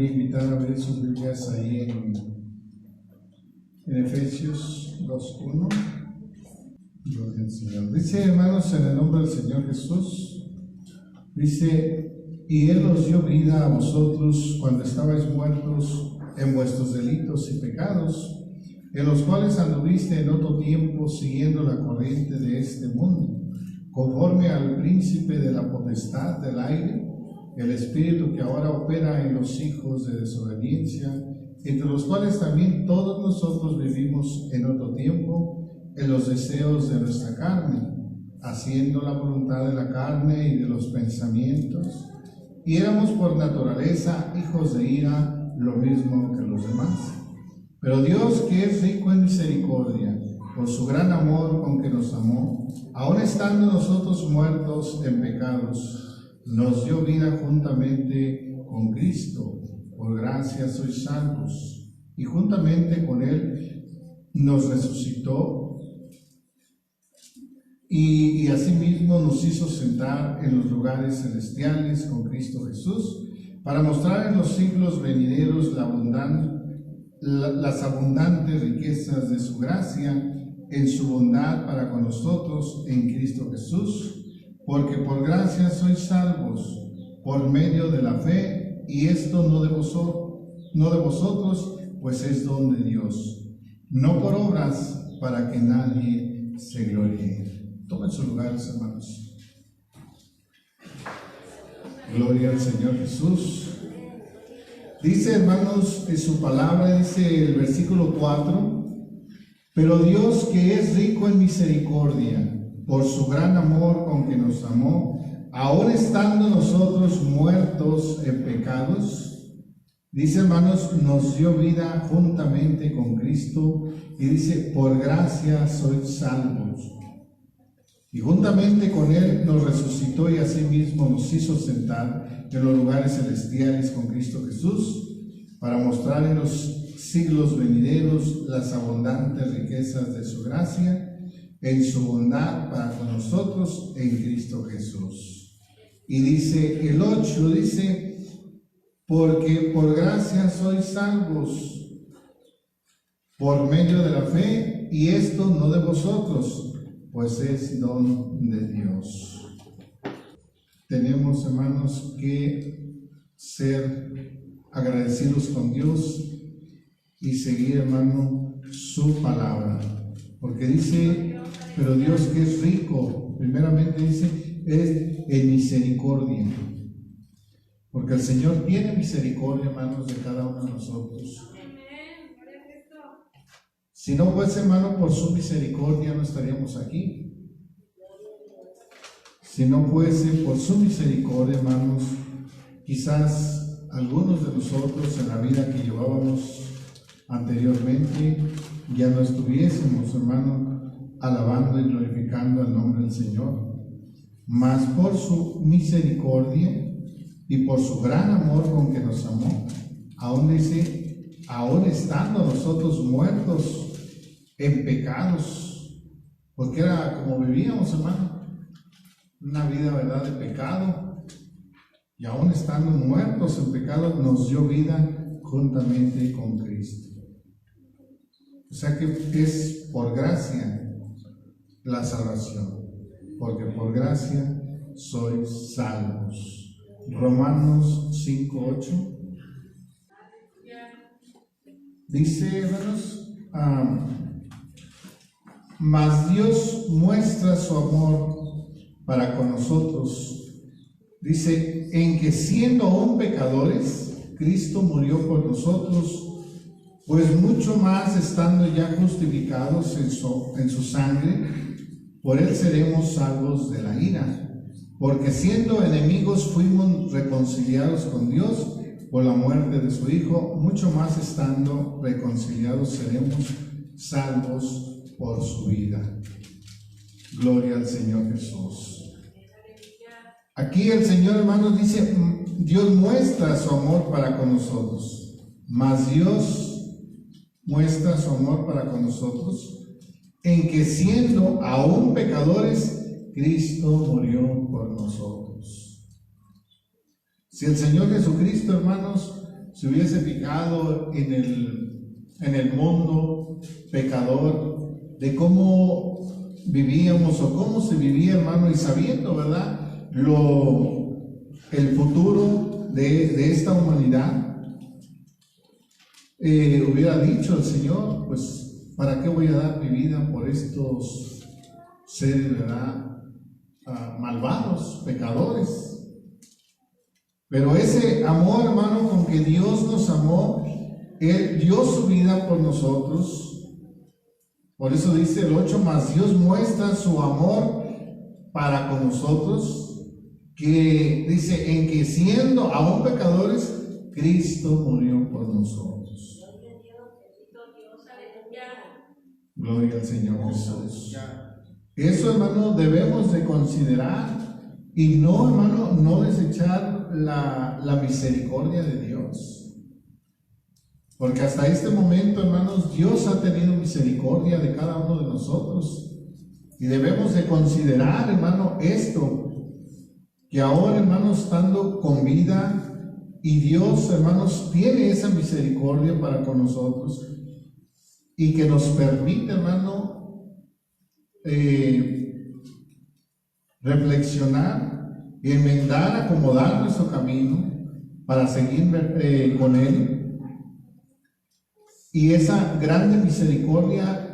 voy a invitar a ver sus Biblias ahí en Efesios 2:1. Gloria al Señor. Dice, hermanos, en el nombre del Señor Jesús, dice: y Él os dio vida a vosotros cuando estabais muertos en vuestros delitos y pecados, en los cuales anduviste en otro tiempo siguiendo la corriente de este mundo, conforme al príncipe de la potestad del aire, el espíritu que ahora opera en los hijos de desobediencia, entre los cuales también todos nosotros vivimos en otro tiempo en los deseos de nuestra carne, haciendo la voluntad de la carne y de los pensamientos, y éramos por naturaleza hijos de ira, lo mismo que los demás. Pero Dios, que es rico en misericordia, por su gran amor con que nos amó, aun estando nosotros muertos en pecados, nos dio vida juntamente con Cristo. Por gracia sois salvos, y juntamente con Él nos resucitó, y asimismo nos hizo sentar en los lugares celestiales con Cristo Jesús, para mostrar en los siglos venideros las abundantes riquezas de su gracia en su bondad para con nosotros en Cristo Jesús, porque por gracia sois salvos por medio de la fe, y esto no de vosotros, pues es don de Dios, no por obras, para que nadie se gloríe. Tomen sus lugares, hermanos. Gloria al Señor Jesús. Dice, hermanos, en su palabra, dice el versículo 4: pero Dios, que es rico en misericordia, por su gran amor con que nos amó, aun estando nosotros muertos en pecados, dice, hermanos, nos dio vida juntamente con Cristo, y dice, por gracia sois salvos. Y juntamente con Él nos resucitó, y asimismo nos hizo sentar en los lugares celestiales con Cristo Jesús, para mostrar en los siglos venideros las abundantes riquezas de su gracia en su bondad para con nosotros en Cristo Jesús. Y dice el 8, dice, porque por gracia sois salvos por medio de la fe, y esto no de vosotros, pues es don de Dios. Tenemos, hermanos, que ser agradecidos con Dios y seguir, hermano, su palabra, porque dice, pero Dios, que es rico, primeramente dice, es en misericordia, porque el Señor tiene misericordia, hermanos, de cada uno de nosotros. Si no fuese, hermano, por su misericordia, no estaríamos aquí. Si no fuese por su misericordia, hermanos, quizás algunos de nosotros en la vida que llevábamos anteriormente ya no estuviésemos, hermano, alabando y glorificando el nombre del Señor. Mas por su misericordia y por su gran amor con que nos amó, aún dice, aún estando nosotros muertos en pecados, porque era como vivíamos, hermano, una vida, verdad, de pecado, y aún estando muertos en pecado, nos dio vida juntamente con Cristo. O sea que es por gracia la salvación, porque por gracia sois salvos. Romanos 5:8 dice, hermanos, mas Dios muestra su amor para con nosotros, dice, en que siendo aún pecadores, Cristo murió por nosotros, pues mucho más estando ya justificados en su sangre, por Él seremos salvos de la ira, porque siendo enemigos fuimos reconciliados con Dios por la muerte de su Hijo, mucho más estando reconciliados seremos salvos por su vida. Gloria al Señor Jesús. Aquí el Señor, hermanos, dice, Dios muestra su amor para con nosotros, mas Dios muestra su amor para con nosotros en que siendo aún pecadores, Cristo murió por nosotros. Si el Señor Jesucristo, hermanos, se hubiese fijado en el mundo pecador, de cómo vivíamos o cómo se vivía, hermano, y sabiendo, ¿verdad?, el futuro de esta humanidad, hubiera dicho el Señor, pues, ¿para qué voy a dar mi vida por estos seres, ¿verdad?, malvados, pecadores? Pero ese amor, hermano, con que Dios nos amó, Él dio su vida por nosotros. Por eso dice el 8, más Dios muestra su amor para con nosotros, que dice, en que siendo aún pecadores, Cristo murió por nosotros. Gloria al Señor Jesús. Eso, hermano, debemos de considerar, y no, hermano, no desechar la misericordia de Dios. Porque hasta este momento, hermanos, Dios ha tenido misericordia de cada uno de nosotros. Y debemos de considerar, hermano, esto, que ahora, hermanos, estando con vida, y Dios, hermanos, tiene esa misericordia para con nosotros, y que nos permite, hermano, reflexionar, enmendar, acomodar nuestro camino para seguir con Él. Y esa grande misericordia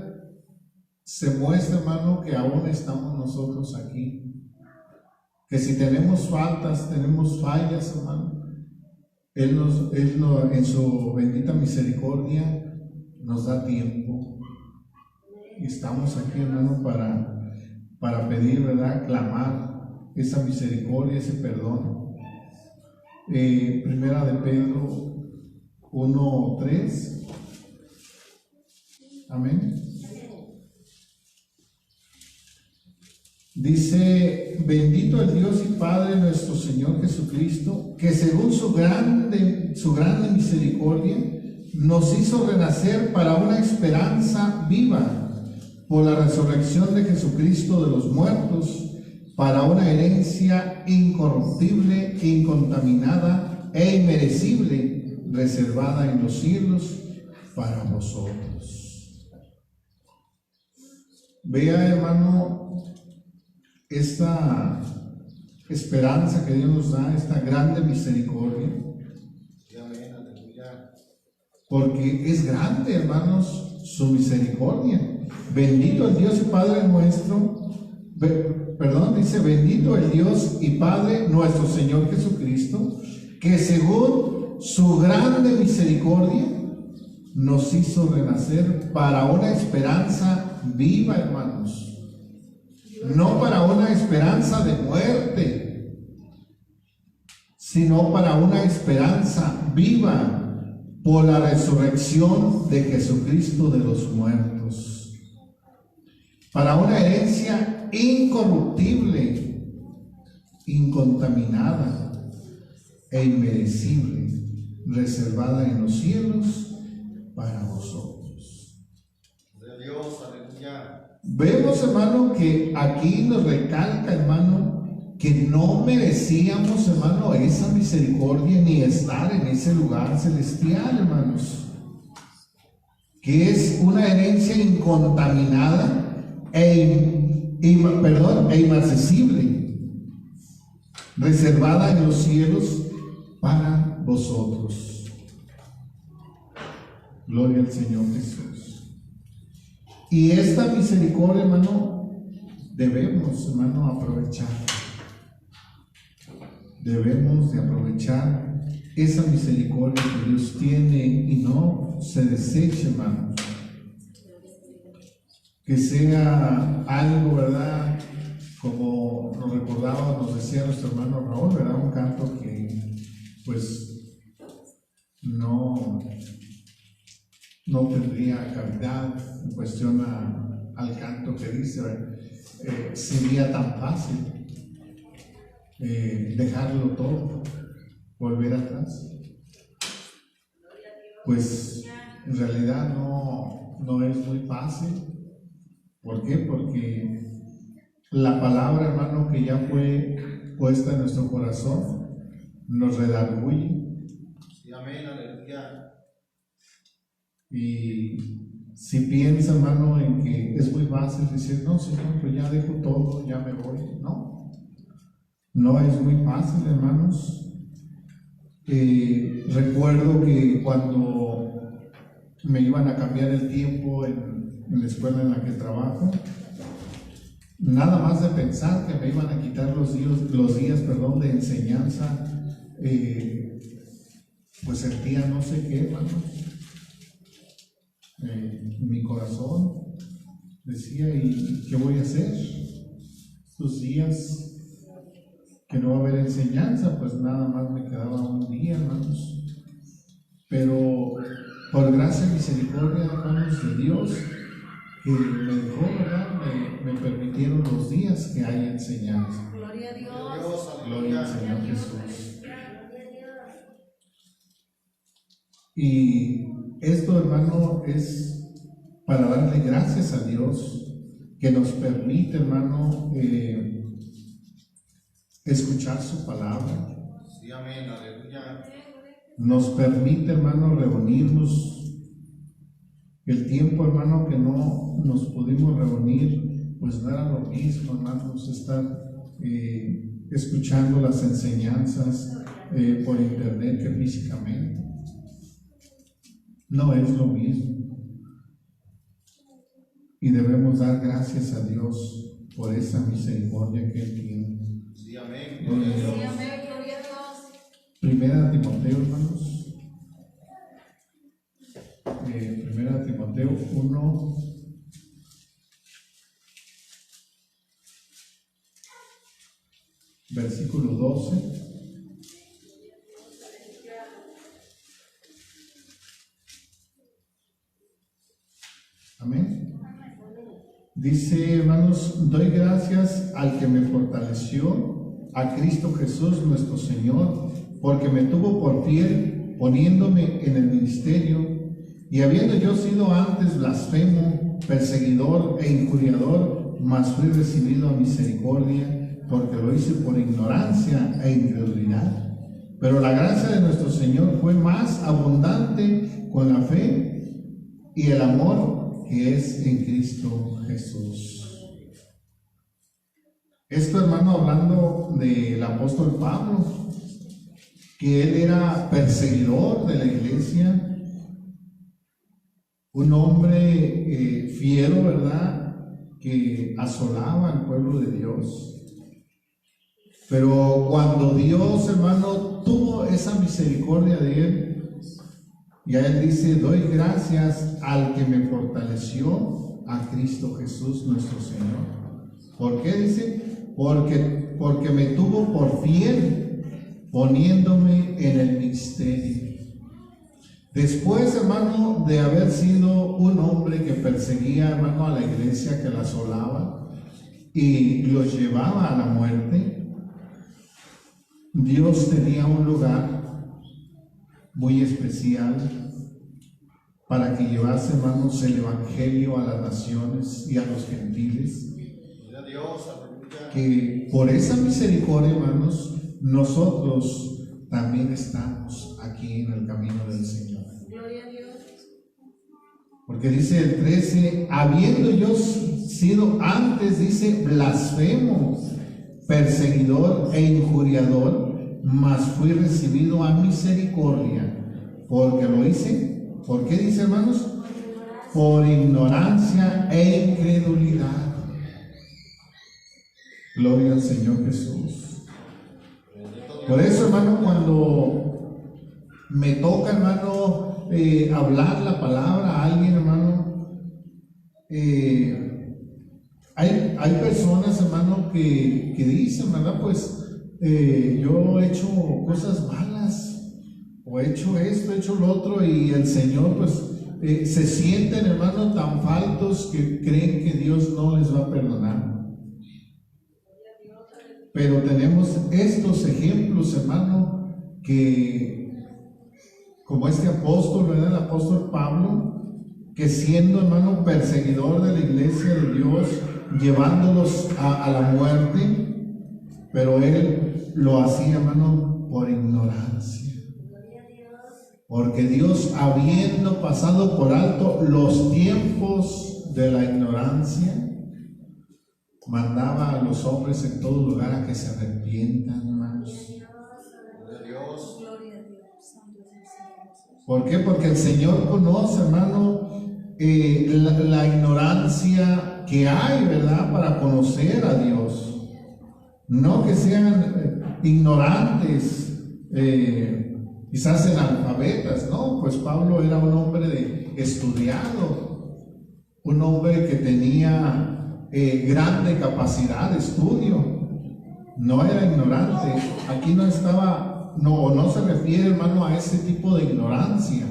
se muestra, hermano, que aún estamos nosotros aquí. Que si tenemos faltas, tenemos fallas, hermano, Él en su bendita misericordia nos da tiempo. Y estamos aquí, hermano, para pedir, ¿verdad?, clamar esa misericordia, ese perdón. Primera de Pedro 1:3. Amén. Dice, bendito el Dios y Padre nuestro Señor Jesucristo, que según su grande misericordia nos hizo renacer para una esperanza viva por la resurrección de Jesucristo de los muertos, para una herencia incorruptible, incontaminada e inmerecible, reservada en los cielos para vosotros. Vea, hermano, esta esperanza que Dios nos da, esta grande misericordia, porque es grande, hermanos, su misericordia. Bendito el Dios y Padre nuestro, dice, bendito el Dios y Padre nuestro Señor Jesucristo, que según su grande misericordia nos hizo renacer para una esperanza viva, hermanos, no para una esperanza de muerte, sino para una esperanza viva por la resurrección de Jesucristo de los muertos, para una herencia incorruptible, incontaminada e inmerecible, reservada en los cielos para vosotros. De Dios, aleluya. Vemos, hermano, que aquí nos recalca, hermano, que no merecíamos, hermano, esa misericordia ni estar en ese lugar celestial, hermanos, que es una herencia incontaminada e inaccesible, reservada en los cielos para vosotros. Gloria al Señor Jesús. Y esta misericordia, hermano, debemos, hermano, aprovechar. Debemos de aprovechar esa misericordia que Dios tiene y no se deseche, hermano. Que sea algo, ¿verdad?, como nos recordaba, nos decía nuestro hermano Raúl, ¿verdad?, un canto que pues no tendría cavidad en cuestión al canto que dice, sería tan fácil dejarlo todo, volver atrás. Pues en realidad no es muy fácil. ¿Por qué? Porque la palabra, hermano, que ya fue puesta en nuestro corazón nos redarguye, amén, aleluya. Y si piensa, hermano, en que es muy fácil decir, no, Señor, pues ya dejo todo, ya me voy. No, no es muy fácil, hermanos. Recuerdo que cuando me iban a cambiar el tiempo en la escuela en la que trabajo, nada más de pensar que me iban a quitar los días de enseñanza, pues sentía no sé qué, hermanos. Mi corazón decía, ¿y qué voy a hacer? Estos días que no va a haber enseñanza, pues nada más me quedaba un día, hermanos. Pero por gracia y misericordia, hermanos, de Dios, que me dejó, ¿verdad? Me permitieron los días que hay enseñanza. Gloria a Dios. Gloria al Señor Jesús. Y esto, hermano, es para darle gracias a Dios que nos permite, hermano, escuchar su palabra. Sí, amén, aleluya. Nos permite, hermano, reunirnos. El tiempo, hermano, que no nos pudimos reunir, pues no era lo mismo, hermanos, estar escuchando las enseñanzas por internet que físicamente. No es lo mismo. Y debemos dar gracias a Dios por esa misericordia que Él tiene. Sí, amén. Gloria a Sí, Dios. amén, gloria a Dios. Primera Timoteo, hermanos. Primera Timoteo 1, versículo 12. Amén. Dice, hermanos, doy gracias al que me fortaleció, a Cristo Jesús nuestro Señor, porque me tuvo por fiel, poniéndome en el ministerio, y habiendo yo sido antes blasfemo, perseguidor e injuriador, mas fui recibido a misericordia, porque lo hice por ignorancia e incredulidad. Pero la gracia de nuestro Señor fue más abundante con la fe y el amor que es en Cristo Jesús. Esto, hermano, hablando del apóstol Pablo, que él era perseguidor de la iglesia, un hombre fiero, ¿verdad?, que asolaba al pueblo de Dios. Pero cuando Dios, hermano, tuvo esa misericordia de él, ya él dice, doy gracias al que me fortaleció, a Cristo Jesús nuestro Señor. ¿Por qué dice? Porque me tuvo por fiel, poniéndome en el ministerio. Después, hermano, de haber sido un hombre que perseguía, hermano, a la iglesia, que la asolaba y los llevaba a la muerte, Dios tenía un lugar muy especial para que llevase, hermanos, el evangelio a las naciones y a los gentiles. Gloria a Dios, aleluya. Que por esa misericordia, hermanos, nosotros también estamos aquí en el camino del Señor. Gloria a Dios. Porque dice el 13, habiendo yo sido antes, dice, blasfemo, perseguidor e injuriador, mas fui recibido a misericordia, porque lo hice. ¿Por qué dice, hermanos? Por ignorancia e incredulidad. Gloria al Señor Jesús. Por eso, hermano, cuando me toca, hermano, hablar la palabra a alguien, hermano, hay personas, hermano, que dicen, ¿verdad? Pues yo he hecho cosas malas, o he hecho esto, he hecho lo otro, y el Señor, pues, se sienten, hermano, tan faltos que creen que Dios no les va a perdonar. Pero tenemos estos ejemplos, hermano, que como este apóstol, ¿verdad? El apóstol Pablo, que siendo, hermano, perseguidor de la iglesia de Dios, llevándolos a la muerte, pero él lo hacía, hermano, por ignorancia. Porque Dios, habiendo pasado por alto los tiempos de la ignorancia, mandaba a los hombres en todo lugar a que se arrepientan, hermanos. Gloria a Dios. Gloria a Dios. Santo es el Señor Jesús. ¿Por qué? Porque el Señor conoce, hermano, la ignorancia que hay, ¿verdad? Para conocer a Dios. No que sean ignorantes, quizás analfabetas, ¿no? Pues Pablo era un hombre estudiado, un hombre que tenía grande capacidad de estudio, no era ignorante. Aquí no estaba, no se refiere, hermano, a ese tipo de ignorancia.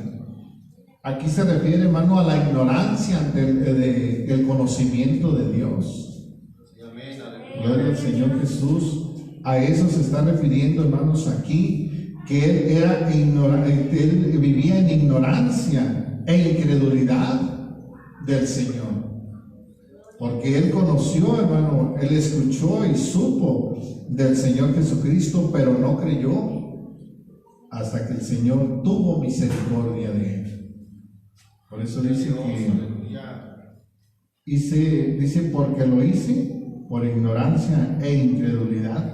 Aquí se refiere, hermano, a la ignorancia del conocimiento de Dios. Amén. Aleluya. Gloria al Señor Jesús. A eso se está refiriendo, hermanos, aquí, que él era ignorante, él vivía en ignorancia e incredulidad del Señor. Porque él conoció, hermano, él escuchó y supo del Señor Jesucristo, pero no creyó hasta que el Señor tuvo misericordia de él. Por eso dice que Aleluya. dice porque lo hice por ignorancia e incredulidad.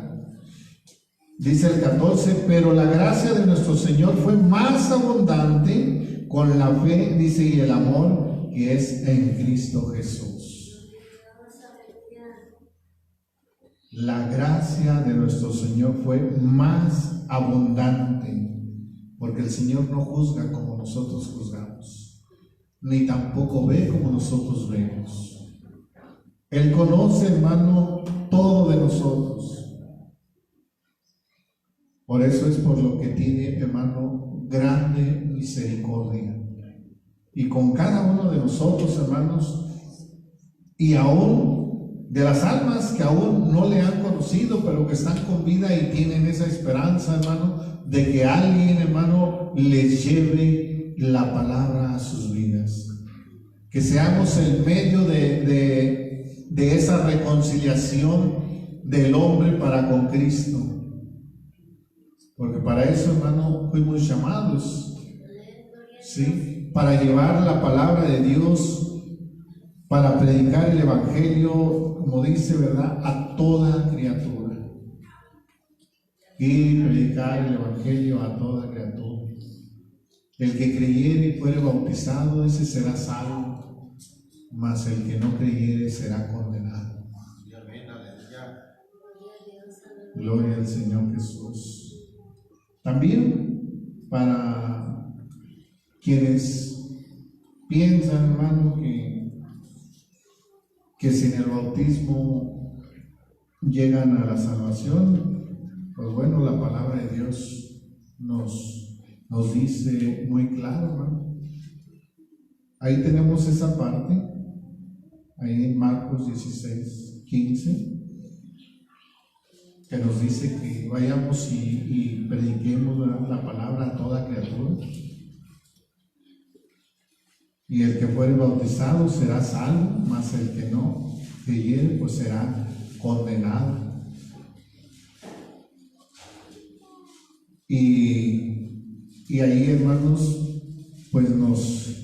Dice el 14, pero la gracia de nuestro Señor fue más abundante con la fe, dice, y el amor que es en Cristo Jesús. La gracia de nuestro Señor fue más abundante, porque el Señor no juzga como nosotros juzgamos, ni tampoco ve como nosotros vemos. Él conoce, hermano, todo de nosotros. Por eso es por lo que tiene, hermano, grande misericordia. Y con cada uno de nosotros, hermanos, y aún de las almas que aún no le han conocido, pero que están con vida y tienen esa esperanza, hermano, de que alguien, hermano, les lleve la palabra a sus vidas. Que seamos el medio de esa reconciliación del hombre para con Cristo. Porque para eso, hermano, fuimos llamados, ¿sí? Para llevar la palabra de Dios, para predicar el Evangelio, como dice, ¿verdad?, a toda criatura. Y predicar el Evangelio a toda criatura. El que creyere y fuere bautizado, ese será salvo, mas el que no creyere será condenado. Amén. Aleluya. Gloria al Señor Jesús. También para quienes piensan, hermano, que sin el bautismo llegan a la salvación, pues bueno, la palabra de Dios nos dice muy claro, hermano. Ahí tenemos esa parte, ahí en Marcos 16, 15. Que nos dice que vayamos y prediquemos, ¿verdad?, la palabra a toda criatura. Y el que fuere bautizado será salvo, mas el que no creyere, pues será condenado. Y ahí, hermanos, pues nos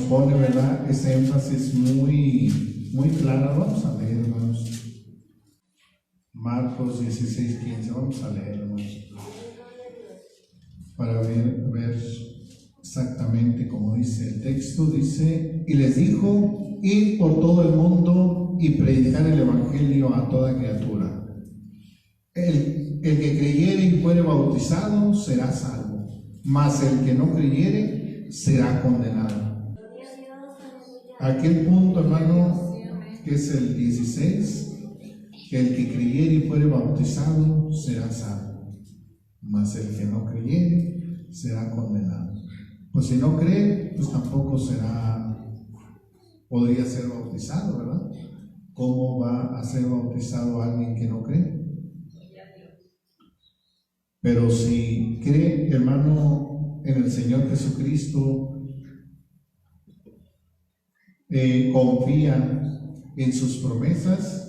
pone, ¿verdad?, ese énfasis muy claro. Vamos a leer, hermanos. Marcos 16, 15, vamos a leer, hermanos, para ver exactamente como dice el texto. Dice, y les dijo, id por todo el mundo y predicar el Evangelio a toda criatura. El que creyere y fuere bautizado será salvo, mas el que no creyere será condenado. Aquel punto, hermano, que es el 16, que el que creyere y fuere bautizado será salvo, mas el que no creyere será condenado. Pues si no cree, pues tampoco podría ser bautizado, ¿verdad? ¿Cómo va a ser bautizado alguien que no cree? Pero si cree, hermano, en el Señor Jesucristo, confía en sus promesas,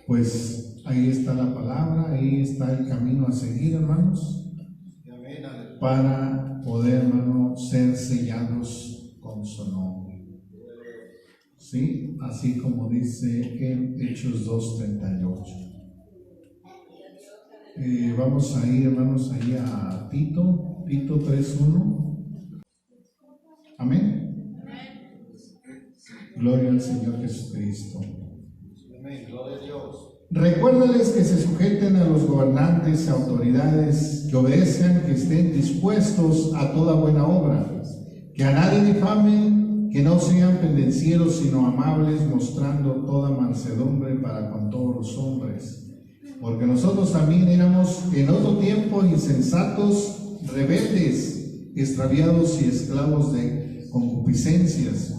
pues ahí está la palabra, ahí está el camino a seguir, hermanos. para poder, hermano, ser sellados con su nombre. ¿Sí? Así como dice en Hechos 2:38. Vamos a ir, hermanos, ahí a Tito 3:1. Amén. Gloria al Señor Jesucristo. Amén. Gloria a Dios. Recuérdales que se sujeten a los gobernantes y autoridades, que obedezcan, que estén dispuestos a toda buena obra, que a nadie difamen, que no sean pendencieros, sino amables, mostrando toda mansedumbre para con todos los hombres. Porque nosotros también éramos en otro tiempo insensatos, rebeldes, extraviados y esclavos de concupiscencias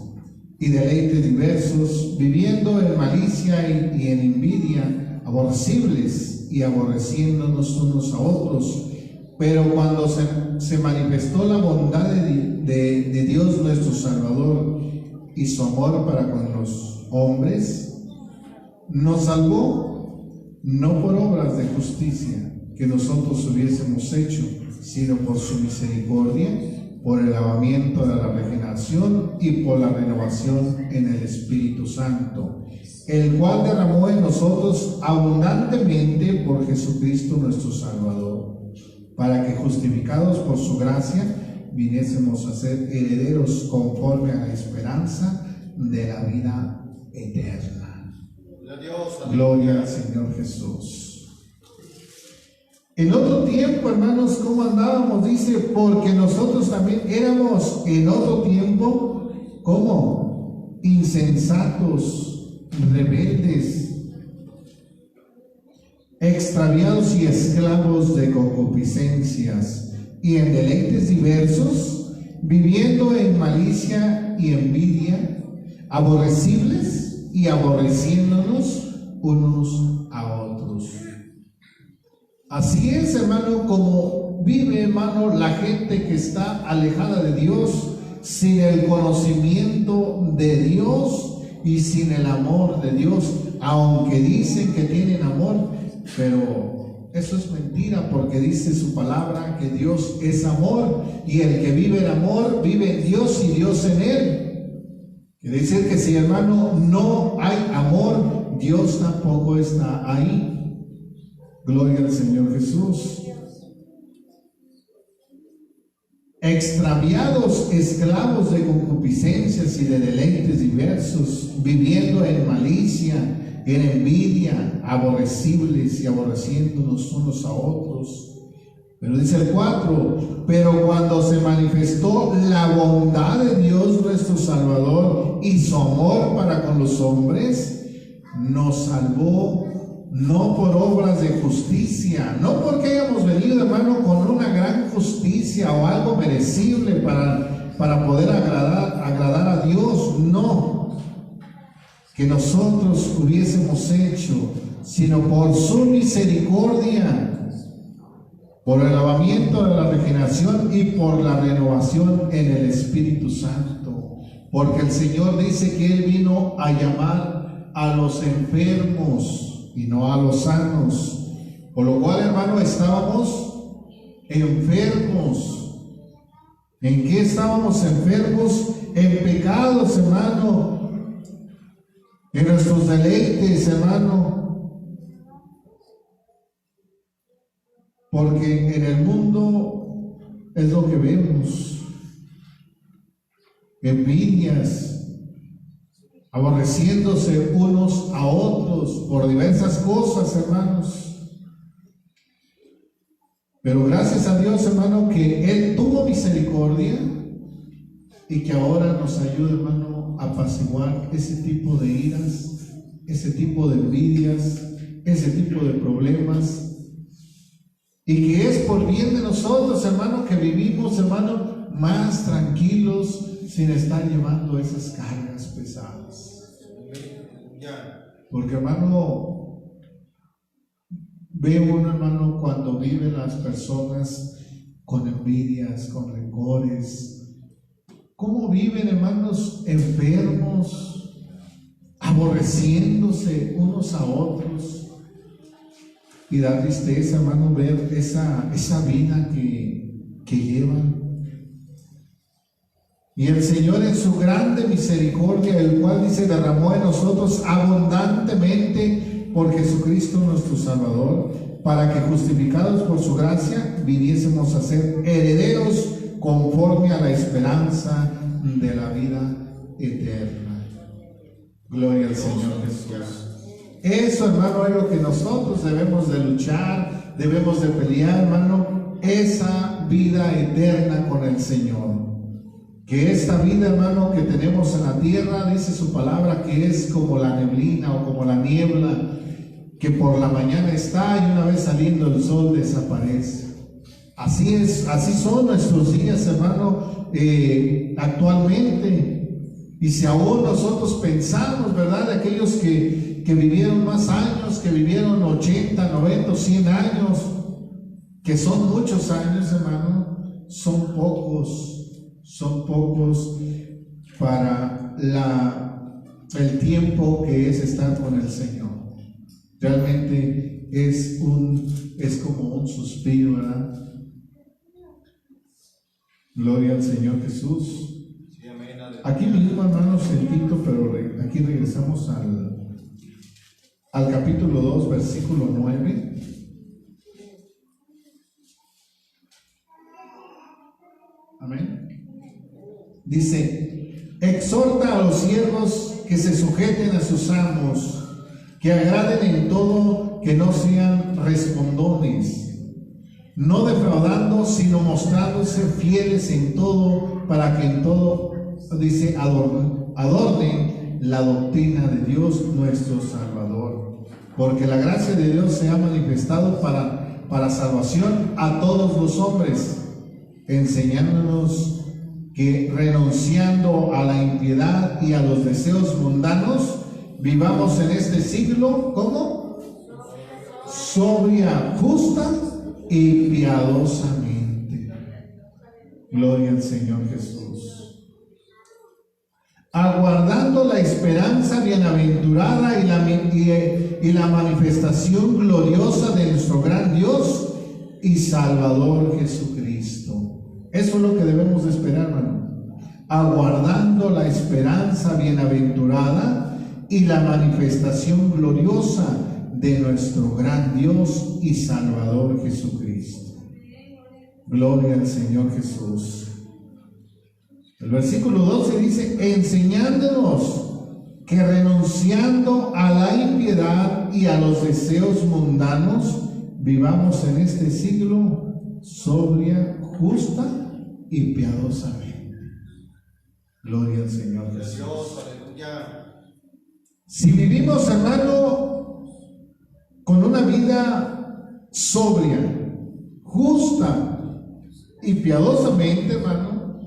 y deleites diversos, viviendo en malicia y en envidia, aborrecibles y aborreciéndonos unos a otros. Pero cuando se manifestó la bondad de Dios nuestro Salvador y su amor para con los hombres, nos salvó no por obras de justicia que nosotros hubiésemos hecho, sino por su misericordia, por el lavamiento de la regeneración y por la renovación en el Espíritu Santo, el cual derramó en nosotros abundantemente por Jesucristo nuestro Salvador, para que, justificados por su gracia, viniésemos a ser herederos conforme a la esperanza de la vida eterna. Gloria al Señor Jesús. En otro tiempo, hermanos, ¿cómo andábamos? Dice, porque nosotros también éramos en otro tiempo, ¿cómo? Insensatos, rebeldes, extraviados y esclavos de concupiscencias y en deleites diversos, viviendo en malicia y envidia, aborrecibles y aborreciéndonos unos a otros. Así es, hermano, como vive, hermano, la gente que está alejada de Dios, sin el conocimiento de Dios y sin el amor de Dios, aunque dicen que tienen amor, pero eso es mentira, porque dice su palabra que Dios es amor, y el que vive el amor vive en Dios y Dios en él. Quiere decir que si, hermano, no hay amor, Dios tampoco está ahí. Gloria al Señor Jesús. Extraviados, esclavos de concupiscencias y de deleites diversos, viviendo en malicia, en envidia, aborrecibles y aborreciéndonos unos a otros. Pero dice el 4, pero cuando se manifestó la bondad de Dios nuestro Salvador y su amor para con los hombres, nos salvó no por obras de justicia, no porque hayamos venido, hermano, con una gran justicia o algo merecible para poder agradar a Dios, no, que nosotros hubiésemos hecho, sino por su misericordia, por el lavamiento de la regeneración y por la renovación en el Espíritu Santo. Porque el Señor dice que Él vino a llamar a los enfermos y no a los sanos. Por lo cual, hermano, estábamos enfermos. ¿En qué estábamos enfermos? En pecados, hermano. En nuestros deleites, hermano. Porque en el mundo es lo que vemos: envidias, aborreciéndose unos a otros por diversas cosas, hermanos. Pero gracias a Dios, hermano, que Él tuvo misericordia y que ahora nos ayuda, hermano, a apaciguar ese tipo de iras, ese tipo de envidias, ese tipo de problemas. Y que es por bien de nosotros, hermano, que vivimos, hermano, más tranquilos, sin estar llevando esas cargas pesadas. Porque, hermano, ve uno, hermano, cuando viven las personas con envidias, con rencores, cómo viven, hermanos, enfermos, aborreciéndose unos a otros. Y da tristeza, hermano, ver esa vida que que llevan. Y el Señor en su grande misericordia, el cual dice derramó en nosotros abundantemente por Jesucristo nuestro Salvador, para que justificados por su gracia viniésemos a ser herederos conforme a la esperanza de la vida eterna. Gloria al Señor Jesús. Eso, hermano, es lo que nosotros debemos de luchar, debemos de pelear, hermano, esa vida eterna con el Señor. Que esta vida, hermano, que tenemos en la tierra, dice su palabra, que es como la neblina o como la niebla, que por la mañana está y una vez saliendo el sol desaparece. Así es, así son nuestros días, hermano, actualmente. Y si aún nosotros pensamos, ¿verdad?, de aquellos que vivieron más años, que vivieron 80, 90, 100 años, que son muchos años, hermano, son pocos para el tiempo que es estar con el Señor. Realmente es como un suspiro, ¿verdad? Gloria al Señor Jesús. Aquí mismo, hermanos, el Tito, pero aquí regresamos al capítulo 2, versículo 9. Amén. Dice: exhorta a los siervos que se sujeten a sus amos, que agraden en todo, que no sean respondones, no defraudando, sino mostrándose fieles en todo, para que en todo, dice, adornen la doctrina de Dios nuestro Salvador. Porque la gracia de Dios se ha manifestado para salvación a todos los hombres, enseñándonos que renunciando a la impiedad y a los deseos mundanos, vivamos en este siglo, ¿cómo? Sobria, justa y piadosamente. Gloria al Señor Jesús. Aguardando la esperanza bienaventurada y la manifestación gloriosa de nuestro gran Dios y Salvador Jesucristo. Eso es lo que debemos de esperar, hermano. Aguardando la esperanza bienaventurada y la manifestación gloriosa de nuestro gran Dios y Salvador Jesucristo. Gloria al Señor Jesús. El versículo 12 dice: enseñándonos que renunciando a la impiedad y a los deseos mundanos, vivamos en este siglo sobria, justa y piadosamente. Gloria al Señor Jesús. Si vivimos, hermano, con una vida sobria, justa y piadosamente, hermano,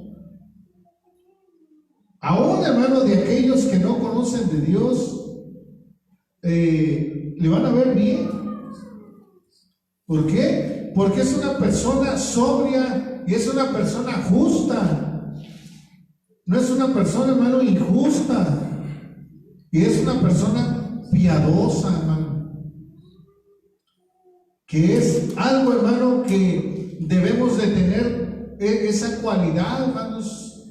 aún, hermano, de aquellos que no conocen de Dios, le van a ver bien. ¿Por qué? Porque es una persona sobria y es una persona justa. No es una persona, hermano, injusta. Y es una persona piadosa, hermano. Que es algo, hermano, que debemos de tener esa cualidad, hermanos,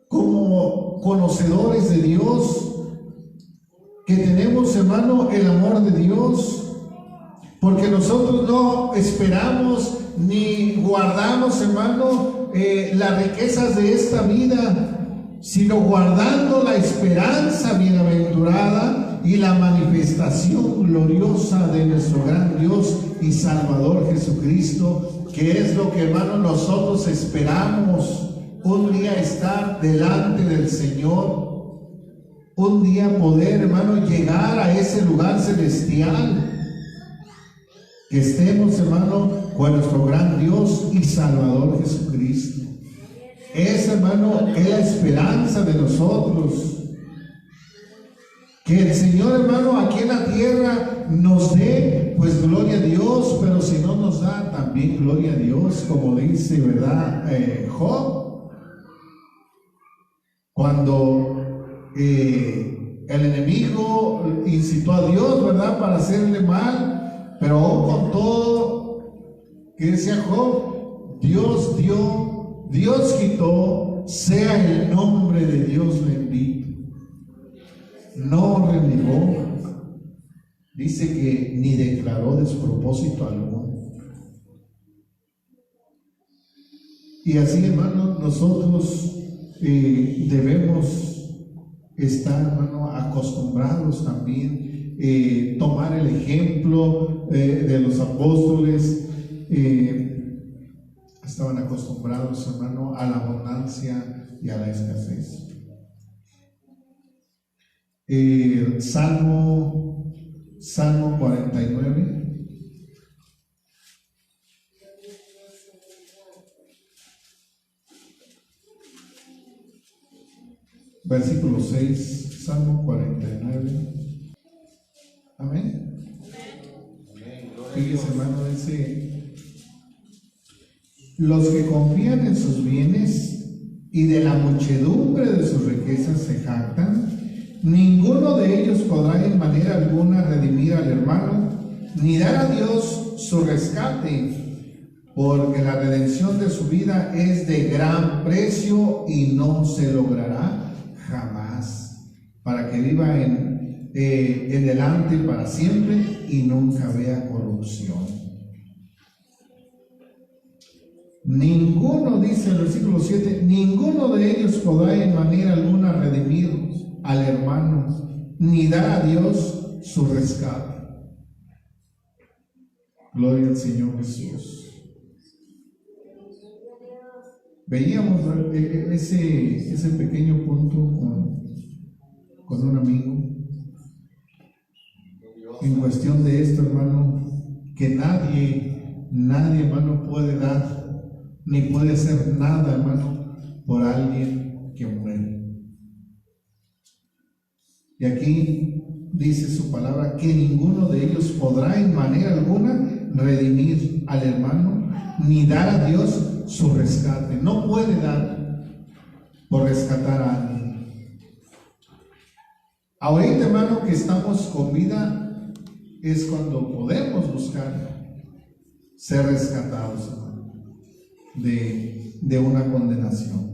como conocedores de Dios, que tenemos, hermano, el amor de Dios. Porque nosotros no esperamos ni guardamos, hermano, las riquezas de esta vida, sino guardando la esperanza bienaventurada y la manifestación gloriosa de nuestro gran Dios y Salvador Jesucristo, que es lo que, hermano, nosotros esperamos. Un día estar delante del Señor, un día poder, hermano, llegar a ese lugar celestial. Que estemos, hermano, con nuestro gran Dios y Salvador Jesucristo. Esa, hermano, es la esperanza de nosotros. Que el Señor, hermano, aquí en la tierra nos dé, pues gloria a Dios, pero si no nos da, también gloria a Dios, como dice, ¿verdad? Job. Cuando el enemigo incitó a Dios, ¿verdad?, para hacerle mal. Pero aún con todo, que decía Job, Dios dio, Dios quitó, sea el nombre de Dios bendito. No renegó, dice que ni declaró despropósito alguno. Y así, hermanos, nosotros debemos estar, hermano, acostumbrados también, tomar el ejemplo de los apóstoles. Estaban acostumbrados, hermano, a la abundancia y a la escasez. Salmo 49. Versículo 6, Salmo 49. Amén. Fíjese, hermano, dice: los que confían en sus bienes y de la muchedumbre de sus riquezas se jactan, ninguno de ellos podrá en manera alguna redimir al hermano, ni dar a Dios su rescate, porque la redención de su vida es de gran precio y no se logrará jamás, para que viva en delante para siempre y nunca vea corrupción. Ninguno, dice el versículo 7, ninguno de ellos podrá en manera alguna redimir al hermano, ni dar a Dios su rescate. Gloria al Señor Jesús. Veíamos ese pequeño punto con un amigo en cuestión de esto, hermano, que nadie, hermano, puede dar ni puede hacer nada, hermano, por alguien que muere. Y aquí dice su palabra que ninguno de ellos podrá en manera alguna redimir al hermano, ni dar a Dios su rescate. No puede dar por rescatar a alguien. Ahorita, hermano, que estamos con vida, es cuando podemos buscar ser rescatados, hermano, de una condenación.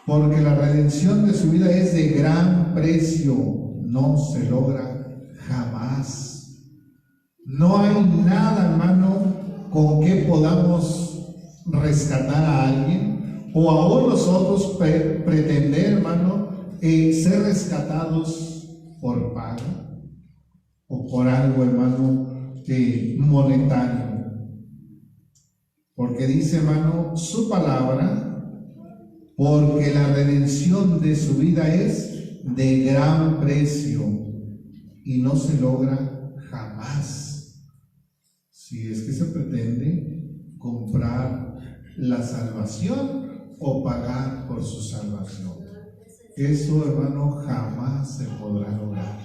Porque la redención de su vida es de gran precio, no se logra jamás. No hay nada, hermano, con que podamos rescatar a alguien, o aún nosotros pretender, hermano, ser rescatados por pago o por algo, hermano, monetario. Porque dice, hermano, su palabra, porque la redención de su vida es de gran precio y no se logra jamás. Si es que se pretende comprar la salvación o pagar por su salvación, eso, hermano, jamás se podrá lograr.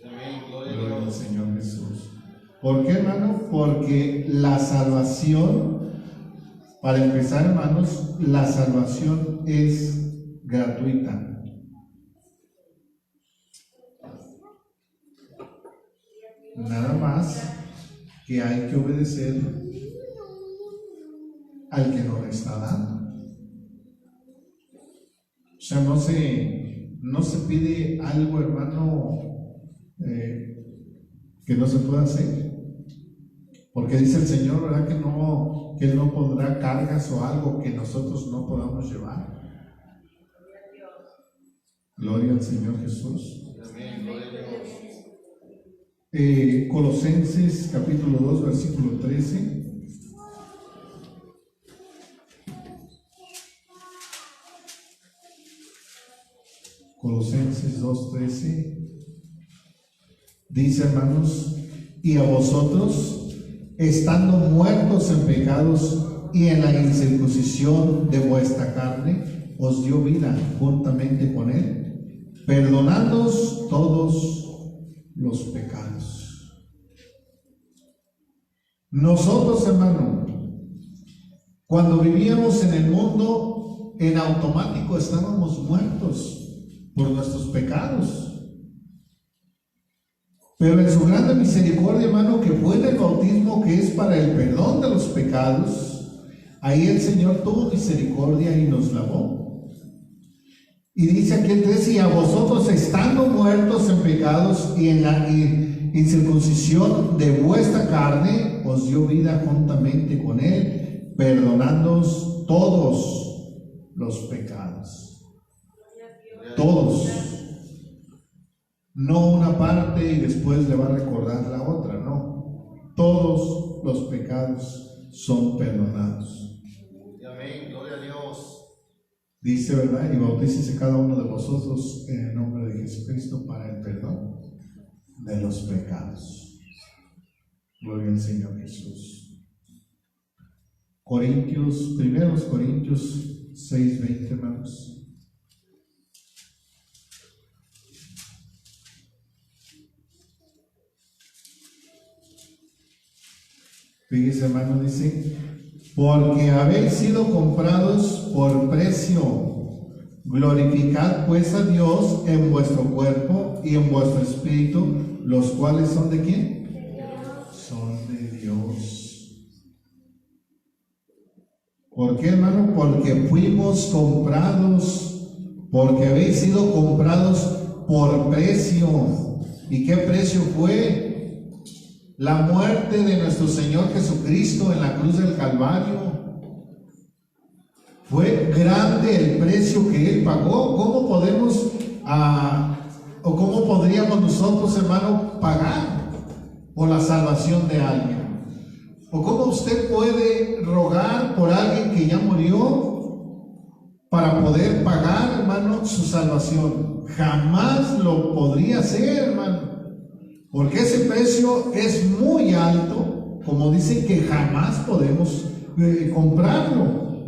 Gloria al Señor Jesús. ¿Por qué, hermano? Porque la salvación, para empezar, hermanos, la salvación es gratuita. Nada más que hay que obedecer al que nos está dando. O sea, no se pide algo, hermano, que no se pueda hacer. Porque dice el Señor, ¿verdad? Que Él no pondrá cargas o algo que nosotros no podamos llevar. Gloria al Señor Jesús. Colosenses capítulo 2, versículo 13. Colosenses 2:13 dice, hermanos, y a vosotros, estando muertos en pecados y en la incircuncisión de vuestra carne, os dio vida juntamente con Él, perdonándoos todos los pecados. Nosotros, hermano, cuando vivíamos en el mundo, en automático estábamos muertos por nuestros pecados. Pero en su grande misericordia, hermano, que fue en el bautismo, que es para el perdón de los pecados, ahí el Señor tuvo misericordia y nos lavó. Y dice aquí el 13: y a vosotros, estando muertos en pecados y en la incircuncisión de vuestra carne, os dio vida juntamente con Él, perdonándoos todos los pecados. Todos. No una parte y después le va a recordar la otra, no. Todos los pecados son perdonados. Amén, gloria a Dios. Dice, ¿verdad? Y bautícese cada uno de vosotros en el nombre de Jesucristo para el perdón de los pecados. Gloria al Señor Jesús. Corintios 6:20, hermanos. Fíjese, hermano, dice: porque habéis sido comprados por precio, glorificad pues a Dios en vuestro cuerpo y en vuestro espíritu, los cuales son ¿de quién? Son de Dios. ¿Por qué, hermano? Porque fuimos comprados, porque habéis sido comprados por precio. ¿Y qué precio fue? La muerte de nuestro Señor Jesucristo en la cruz del Calvario. Fue grande el precio que Él pagó. ¿Cómo podemos, o cómo podríamos nosotros, hermano, pagar por la salvación de alguien? ¿O cómo usted puede rogar por alguien que ya murió para poder pagar, hermano, su salvación? Jamás lo podría hacer, hermano. Porque ese precio es muy alto, como dicen, que jamás podemos comprarlo.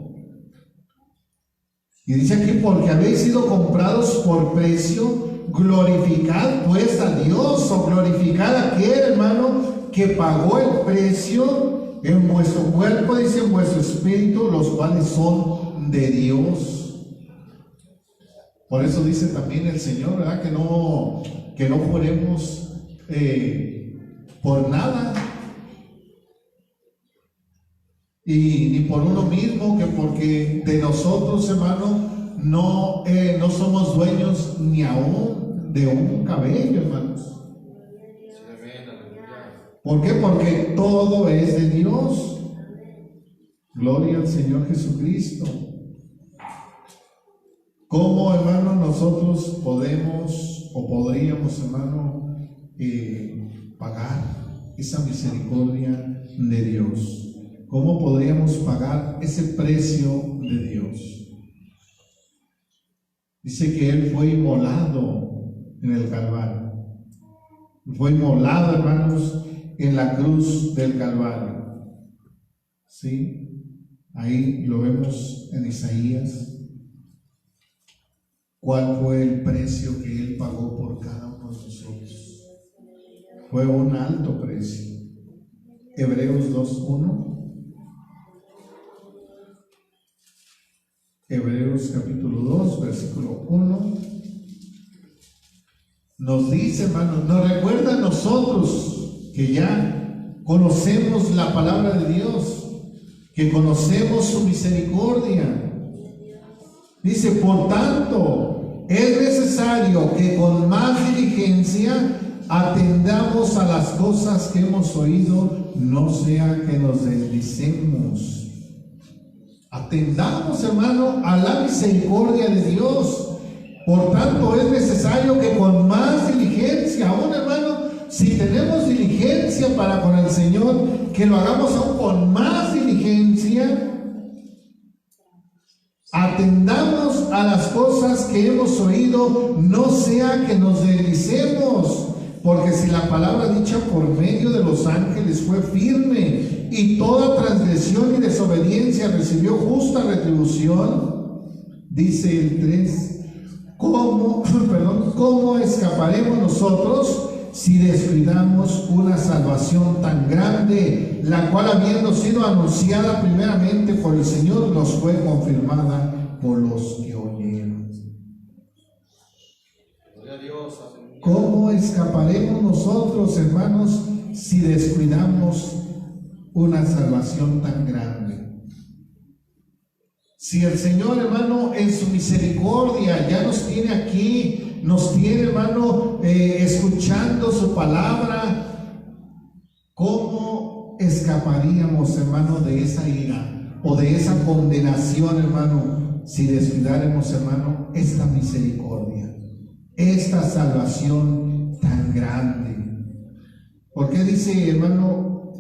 Y dice aquí: porque habéis sido comprados por precio, glorificad pues a Dios, o glorificad a aquel, hermano, que pagó el precio en vuestro cuerpo, dice, en vuestro espíritu, los cuales son de Dios. Por eso dice también el Señor, ¿verdad? Que no juremos por nada, y ni por uno mismo, que porque de nosotros, hermano, no somos dueños ni aún de un cabello, hermanos. ¿Por qué? Porque todo es de Dios. Gloria al Señor Jesucristo. ¿Cómo, hermano, nosotros podemos o podríamos, hermano, pagar esa misericordia de Dios? ¿Cómo podríamos pagar ese precio de Dios? Dice que Él fue inmolado en el Calvario. Fue inmolado, hermanos, en la cruz del Calvario. ¿Sí? Ahí lo vemos en Isaías. ¿Cuál fue el precio que Él pagó por cada uno de nosotros? Fue un alto precio. Hebreos 2:1. Hebreos capítulo 2, versículo 1. Nos dice, hermano, nos recuerda a nosotros que ya conocemos la palabra de Dios, que conocemos su misericordia. Dice: por tanto, es necesario que con más diligencia atendamos a las cosas que hemos oído, no sea que nos deslicemos. Atendamos, hermano, a la misericordia de Dios. Por tanto, es necesario que con más diligencia, aún, hermano, si tenemos diligencia para con el Señor, que lo hagamos aún con más diligencia. Atendamos a las cosas que hemos oído, no sea que nos deslicemos, porque si la palabra dicha por medio de los ángeles fue firme, y toda transgresión y desobediencia recibió justa retribución, dice el 3, ¿cómo escaparemos nosotros si descuidamos una salvación tan grande, la cual, habiendo sido anunciada primeramente por el Señor, nos fue confirmada por los que oyeron? Gloria a Dios. ¿Cómo escaparemos nosotros, hermanos, si descuidamos una salvación tan grande? Si el Señor, hermano, en su misericordia ya nos tiene aquí, nos tiene, hermano, escuchando su palabra, ¿cómo escaparíamos, hermano, de esa ira o de esa condenación, hermano, si descuidáramos, hermano, esta misericordia, esta salvación tan grande? ¿Por qué dice, hermano,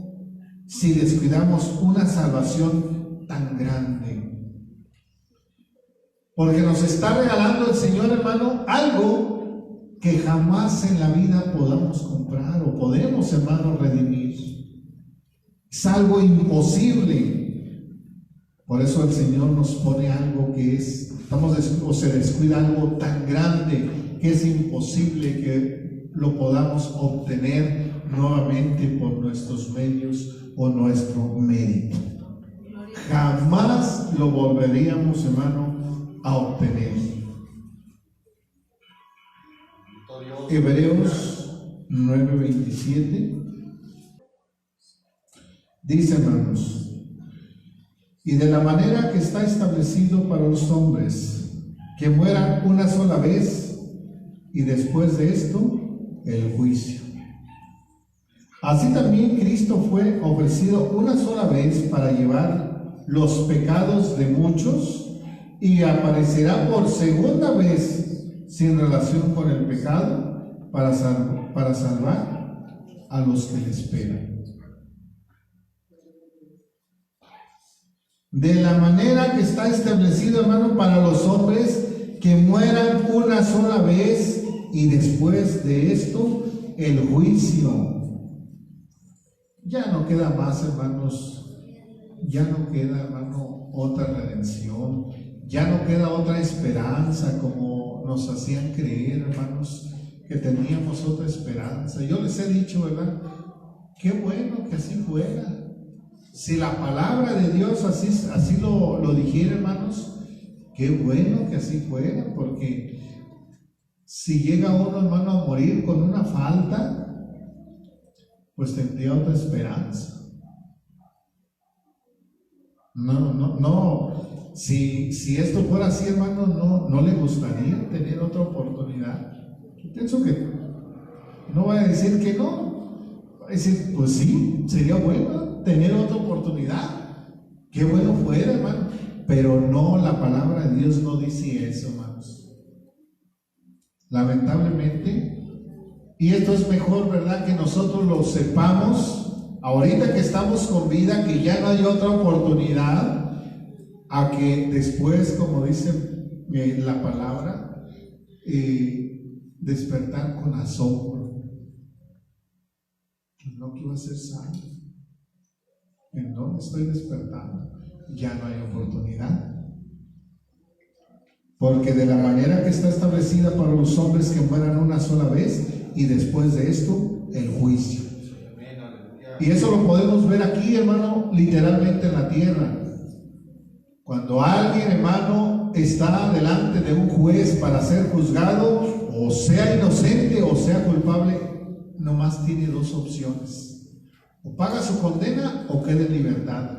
si descuidamos una salvación tan grande? Porque nos está regalando el Señor, hermano, algo que jamás en la vida podamos comprar o podemos, hermano, redimir. Es algo imposible. Por eso el Señor nos pone algo que se descuida algo tan grande que es imposible que lo podamos obtener nuevamente por nuestros medios o nuestro mérito. Jamás lo volveríamos, hermano, a obtener. Hebreos 9:27 dice, hermanos, y de la manera que está establecido para los hombres, que mueran una sola vez, y después de esto, el juicio. Así también Cristo fue ofrecido una sola vez para llevar los pecados de muchos, y aparecerá por segunda vez sin relación con el pecado para salvar a los que le esperan. De la manera que está establecido, hermano, para los hombres, que mueran una sola vez y después de esto el juicio. Ya no queda más, hermanos, ya no queda, hermano, otra redención. Ya no queda otra esperanza como nos hacían creer, hermanos, que teníamos otra esperanza. Yo les he dicho, ¿verdad? Qué bueno que así fuera. Si la palabra de Dios así lo dijera, hermanos, qué bueno que así fuera, porque si llega uno, hermano, a morir con una falta, pues tendría otra esperanza. No. Si esto fuera así, hermano, no le gustaría tener otra oportunidad. Yo pienso que no va a decir que no. Va a decir, pues sí, sería bueno tener otra oportunidad. Qué bueno fuera, hermano. Pero no, la palabra de Dios no dice eso, hermanos. Lamentablemente. Y esto es mejor, ¿verdad?, que nosotros lo sepamos ahorita que estamos con vida, que ya no hay otra oportunidad, a que después, como dice la palabra, despertar con asombro. No quiero ser salvo. ¿En dónde estoy despertando? Ya no hay oportunidad. Porque de la manera que está establecida para los hombres, que mueran una sola vez, y después de esto, el juicio. Y eso lo podemos ver aquí, hermano, literalmente en la tierra. Cuando alguien, hermano, está delante de un juez para ser juzgado, o sea inocente o sea culpable, nomás tiene dos opciones: o paga su condena o queda en libertad.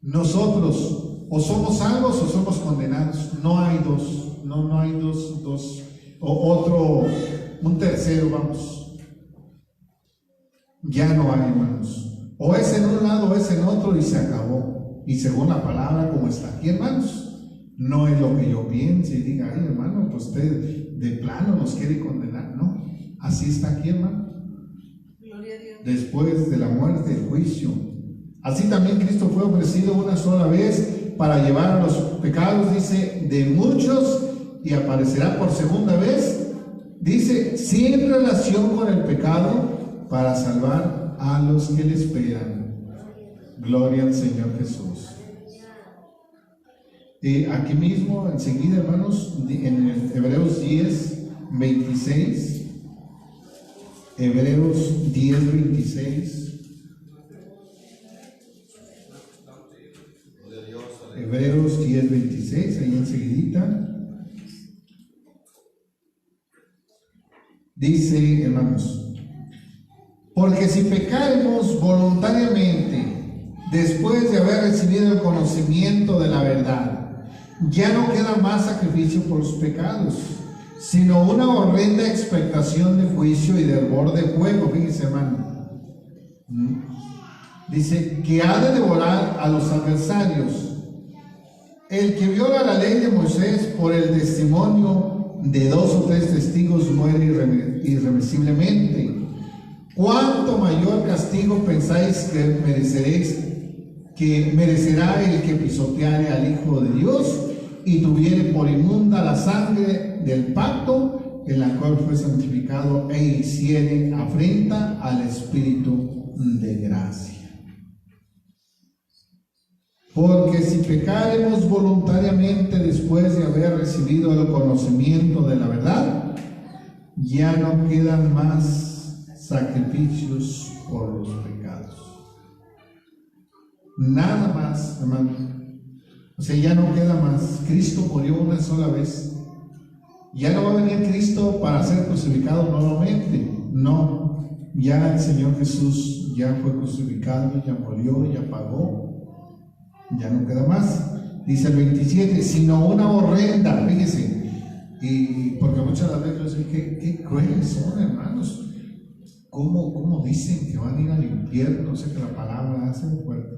Nosotros o somos salvos o somos condenados. No hay dos, no hay dos, o un tercero, vamos. Ya no hay, hermanos. O es en un lado o es en otro y se acabó. Y según la palabra, como está aquí, hermanos, no es lo que yo piense y diga, ay, hermano, pues usted de plano nos quiere condenar. No, así está aquí, hermano. Gloria a Dios. Después de la muerte, el juicio. Así también Cristo fue ofrecido una sola vez para llevar a los pecados, dice, de muchos, y aparecerá por segunda vez, dice, sin relación con el pecado, para salvar a los que le esperan. Gloria al Señor Jesús. Aquí mismo, enseguida, hermanos, en Hebreos 10:26, Hebreos 10:26, Hebreos 10:26, ahí enseguidita. Dice, hermanos, porque si pecaremos voluntariamente después de haber recibido el conocimiento de la verdad, ya no queda más sacrificio por los pecados, sino una horrenda expectación de juicio y de hervor de fuego. Fíjense, hermano. Dice que ha de devorar a los adversarios. El que viola la ley de Moisés por el testimonio de 2 o 3 testigos muere irremisiblemente. ¿Cuánto mayor castigo pensáis que merecerá el que pisoteare al Hijo de Dios y tuviere por inmunda la sangre del pacto en la cual fue santificado e hiciere afrenta al Espíritu de gracia? Porque si pecaremos voluntariamente después de haber recibido el conocimiento de la verdad, ya no quedan más sacrificios por los pecados. Nada más, hermano. O sea, ya no queda más. Cristo murió una sola vez. Ya no va a venir Cristo para ser crucificado nuevamente. No. Ya el Señor Jesús ya fue crucificado, ya murió, ya pagó. Ya no queda más. Dice el 27, sino una horrenda, fíjese. Y porque muchas veces dicen, qué crueles son, hermanos. ¿Cómo dicen que van a ir al infierno? No sé, que la palabra hace fuerte.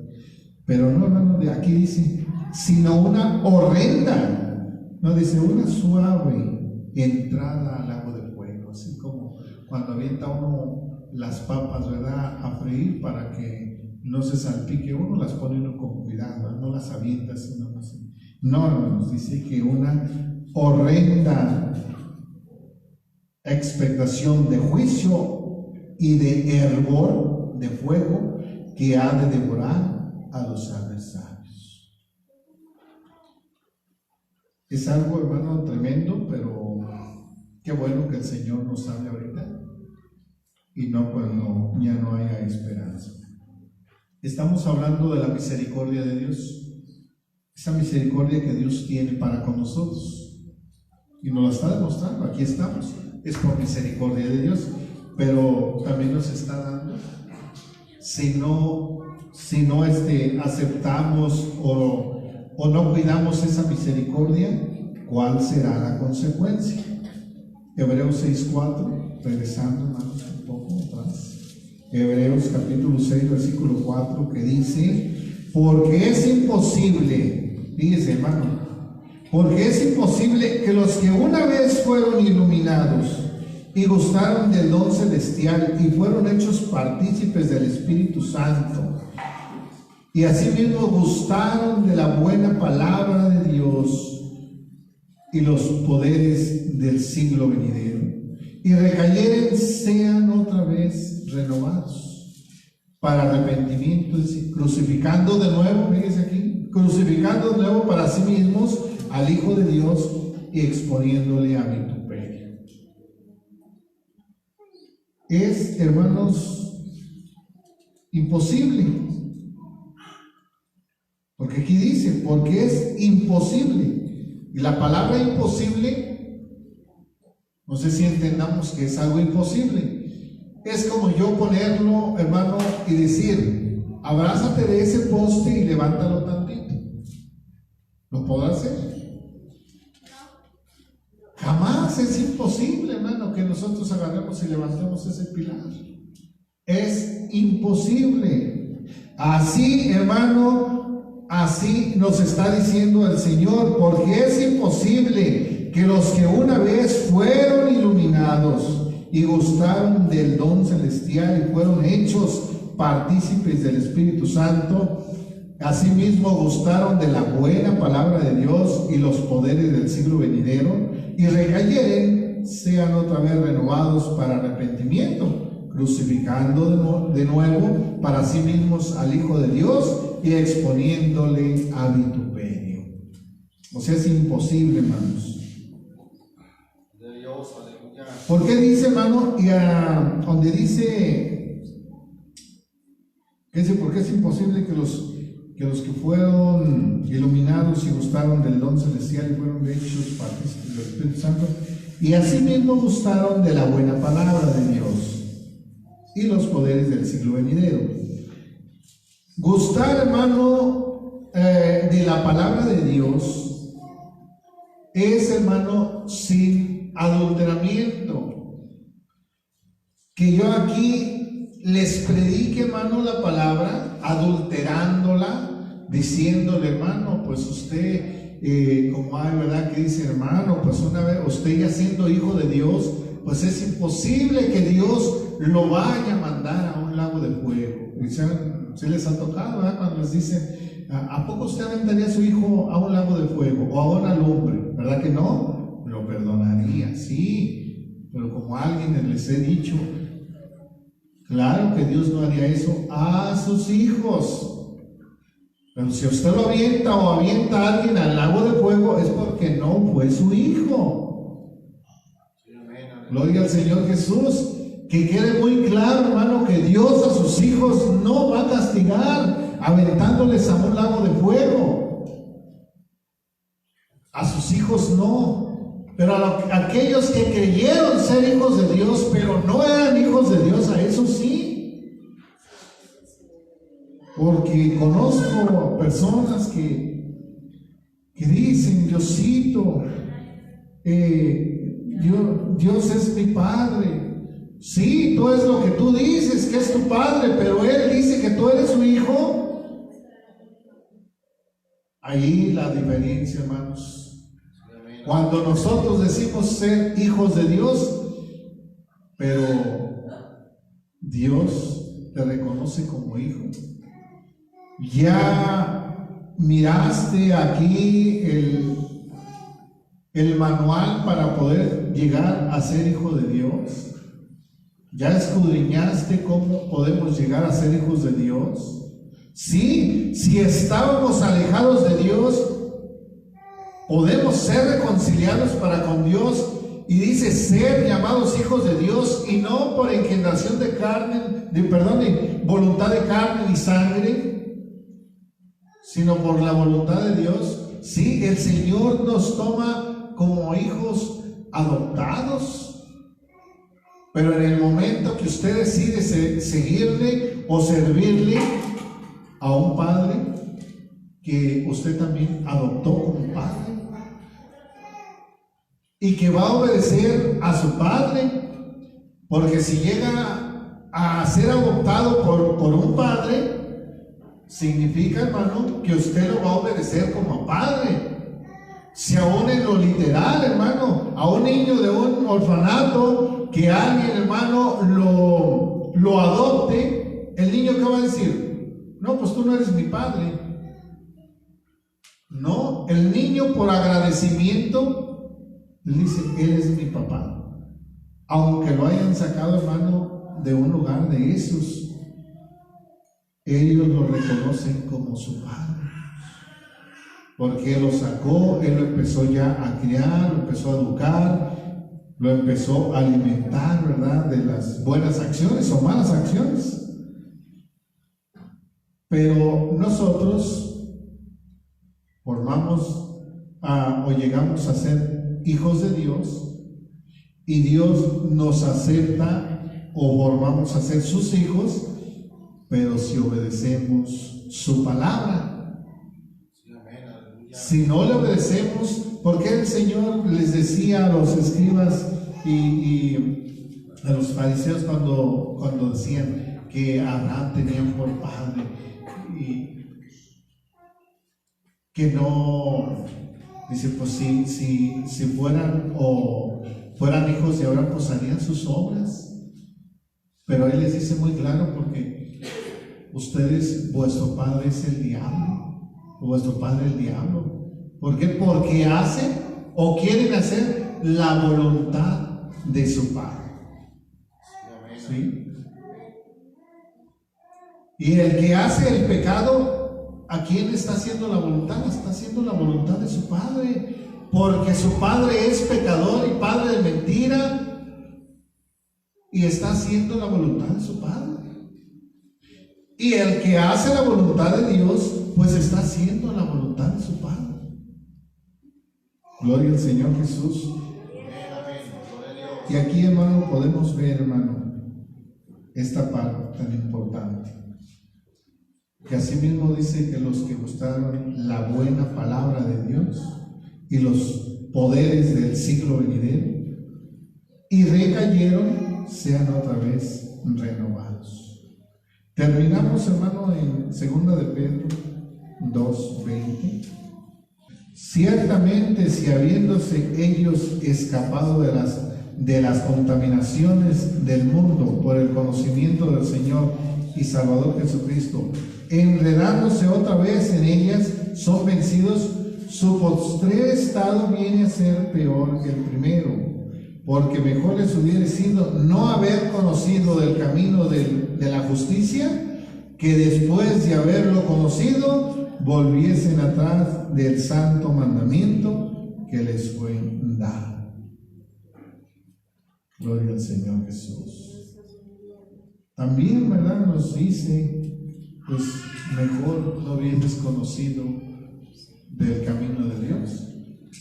Pero no, hermano, de aquí dice, sino una horrenda. No, dice una suave entrada al lago de fuego. Así como cuando avienta uno las papas, ¿verdad?, a freír para que no se salpique uno, las pone uno con cuidado, ¿verdad? No las avienta sino así. No, hermanos, dice que una horrenda expectación de juicio y de hervor de fuego que ha de devorar a los adversarios. Es algo, hermano, tremendo, pero qué bueno que el Señor nos hable ahorita y no cuando ya no haya esperanza. Estamos hablando de la misericordia de Dios, esa misericordia que Dios tiene para con nosotros y nos la está demostrando. Aquí estamos, es por misericordia de Dios, pero también nos está dando, si no aceptamos o no cuidamos esa misericordia, ¿cuál será la consecuencia? Hebreos 6:4, regresando, hermanos, un poco atrás. Hebreos capítulo 6, versículo 4, que dice, porque es imposible, fíjese, hermano, porque es imposible que los que una vez fueron iluminados y gustaron del don celestial y fueron hechos partícipes del Espíritu Santo, y asimismo gustaron de la buena palabra de Dios y los poderes del siglo venidero, y recayeren, sean otra vez renovados para arrepentimiento, crucificando de nuevo, fíjese aquí, crucificando de nuevo para sí mismos al Hijo de Dios y exponiéndole a vituperio. Es, hermanos, imposible, porque aquí dice, porque es imposible, y la palabra imposible, no sé si entendamos que es algo imposible. Es como yo ponerlo, hermano, y decir, abrázate de ese poste y levántalo tantito. ¿Lo podrá hacer? Jamás. Es imposible, hermano, que nosotros agarremos y levantemos ese pilar. Es imposible. Así, hermano, así nos está diciendo el Señor, porque es imposible que los que una vez fueron iluminados y gustaron del don celestial y fueron hechos partícipes del Espíritu Santo, asimismo gustaron de la buena palabra de Dios y los poderes del siglo venidero, y recayeren, sean otra vez renovados para arrepentimiento, crucificando de nuevo para sí mismos al Hijo de Dios y exponiéndole a vituperio. O sea, es imposible, hermanos. ¿Por qué dice, hermano? Y donde dice, ¿por qué es imposible que los que fueron iluminados y gustaron del don celestial y fueron hechos partícipes del Espíritu Santo? y asimismo gustaron de la buena palabra de Dios y los poderes del siglo venidero. Gustar, hermano, de la palabra de Dios es, hermano, sin adulteramiento. Que yo aquí les predique, hermano, la palabra, adulterándola, diciéndole, hermano, pues usted, como hay, ¿verdad? Que dice, hermano, pues una vez, usted ya siendo hijo de Dios, pues es imposible que Dios lo vaya a mandar a un lago de fuego. ¿Se les ha tocado, ¿verdad? Cuando les dicen, ¿a poco usted aventaría a su hijo a un lago de fuego o a una lumbre? ¿Verdad que no? Lo perdonaría, sí, pero como a alguien les he dicho, claro que Dios no haría eso a sus hijos. Pero si usted lo avienta o avienta a alguien al lago de fuego, es porque no fue su hijo. Gloria al Señor Jesús. Que quede muy claro, hermano, que Dios a sus hijos no va a castigar aventándoles a un lago de fuego. A sus hijos no. Pero a aquellos que creyeron ser hijos de Dios, pero no eran hijos de Dios, a esos sí. Porque conozco personas que dicen, Diosito, Dios es mi Padre. Sí, tú es lo que tú dices que es tu Padre, pero Él dice que tú eres su hijo. Ahí la diferencia, hermanos. Cuando nosotros decimos ser hijos de Dios, pero Dios te reconoce como hijo. Ya miraste aquí el manual para poder llegar a ser hijo de Dios. ¿Ya escudriñaste cómo podemos llegar a ser hijos de Dios? Sí, si estábamos alejados de Dios, podemos ser reconciliados para con Dios, y dice ser llamados hijos de Dios, y no por engendración de carne, de voluntad de carne y sangre, sino por la voluntad de Dios. Sí, el Señor nos toma como hijos adoptados. Pero en el momento que usted decide seguirle o servirle a un padre que usted también adoptó como padre y que va a obedecer a su padre, porque si llega a ser adoptado por un padre, significa, hermano, que usted lo va a obedecer como padre. Si aún en lo literal, hermano, a un niño de un orfanato, que alguien, hermano, lo adopte, el niño ¿qué va a decir? No, pues tú no eres mi padre. No, el niño por agradecimiento le dice, él es mi papá. Aunque lo hayan sacado, hermano, de un lugar de esos, ellos lo reconocen como su padre. Porque él lo sacó, él lo empezó ya a criar, lo empezó a educar, lo empezó a alimentar, ¿verdad? De las buenas acciones o malas acciones. Pero nosotros formamos o llegamos a ser hijos de Dios, y Dios nos acepta o formamos a ser sus hijos, pero si obedecemos su palabra. Si no le obedecemos, porque el Señor les decía a los escribas y a los fariseos cuando decían que Abraham tenía por padre y que no, dice, pues si fueran hijos de Abraham, pues harían sus obras. Pero Él les dice muy claro, porque ustedes, vuestro padre es el diablo. Vuestro padre el diablo. ¿Por qué? Porque hacen o quieren hacer la voluntad de su padre. ¿Sí? Y el que hace el pecado, ¿a quién está haciendo la voluntad? Está haciendo la voluntad de su padre, porque su padre es pecador y padre de mentira, y está haciendo la voluntad de su padre. Y el que hace la voluntad de Dios, pues está haciendo la voluntad de su Padre. Gloria al Señor Jesús. Y aquí, hermano, podemos ver, hermano, esta parte tan importante. Que asimismo dice que los que gustaron la buena palabra de Dios y los poderes del siglo venidero y recayeron, sean otra vez renovados. Terminamos, hermano, en 2 de Pedro 2:20. Ciertamente, si habiéndose ellos escapado de las contaminaciones del mundo por el conocimiento del Señor y Salvador Jesucristo, enredándose otra vez en ellas, son vencidos, su postrer estado viene a ser peor que el primero. Porque mejor les hubiera sido no haber conocido del camino de la justicia, que después de haberlo conocido, volviesen atrás del santo mandamiento que les fue dado. Gloria al Señor Jesús. También, ¿verdad?, nos dice, pues mejor no hubieses conocido del camino de Dios,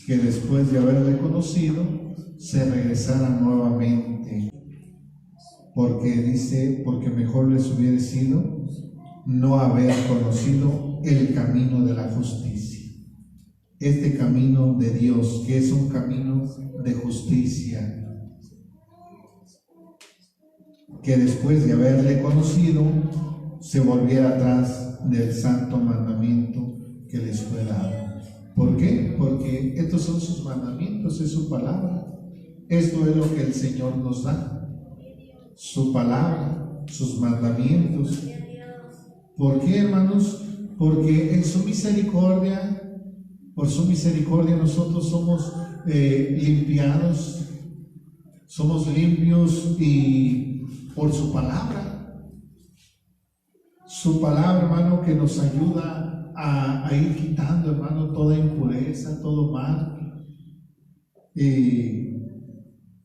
que después de haberle conocido, se regresara nuevamente, porque dice, porque mejor les hubiera sido no haber conocido el camino de la justicia, este camino de Dios, que es un camino de justicia, que después de haberle conocido, se volviera atrás del santo mandamiento que les fue dado. ¿Por qué? Porque estos son sus mandamientos, es su palabra. Esto es lo que el Señor nos da, su palabra, sus mandamientos. ¿Por qué, hermanos? Porque en su misericordia, por su misericordia nosotros somos limpiados, somos limpios y por su palabra. Su palabra, hermano, que nos ayuda a ir quitando, hermano, toda impureza, todo mal.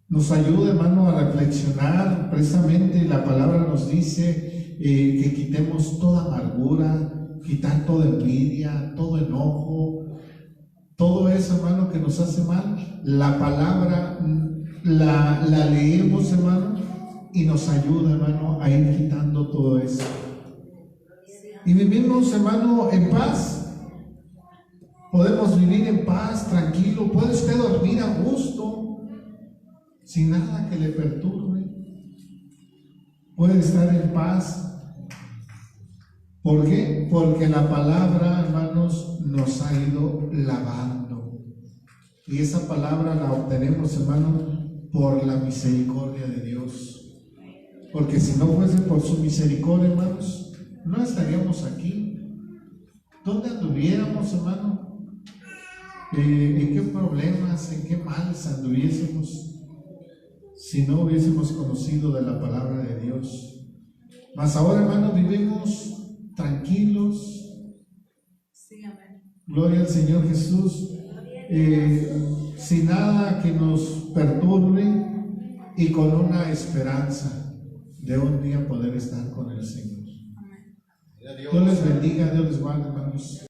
Nos ayuda, hermano, a reflexionar. Precisamente la palabra nos dice que quitemos toda amargura, quitar toda envidia, todo enojo, todo eso, hermano, que nos hace mal. La palabra la leemos, hermano, y nos ayuda, hermano, a ir quitando todo eso. Y vivimos, hermano, en paz. Podemos vivir en paz, tranquilo. Puede usted dormir a gusto, sin nada que le perturbe. Puede estar en paz. ¿Por qué? Porque la palabra, hermanos, nos ha ido lavando. Y esa palabra la obtenemos, hermano, por la misericordia de Dios. Porque si no fuese por su misericordia, hermanos, no estaríamos aquí. ¿Dónde anduviéramos, hermano? ¿En qué problemas, en qué males anduviésemos si no hubiésemos conocido de la palabra de Dios? Mas ahora, hermano, vivimos tranquilos. Sí, amén. Gloria al Señor Jesús. Sin nada que nos perturbe y con una esperanza de un día poder estar con el Señor. Dios les bendiga, Dios les guarde, hermanos.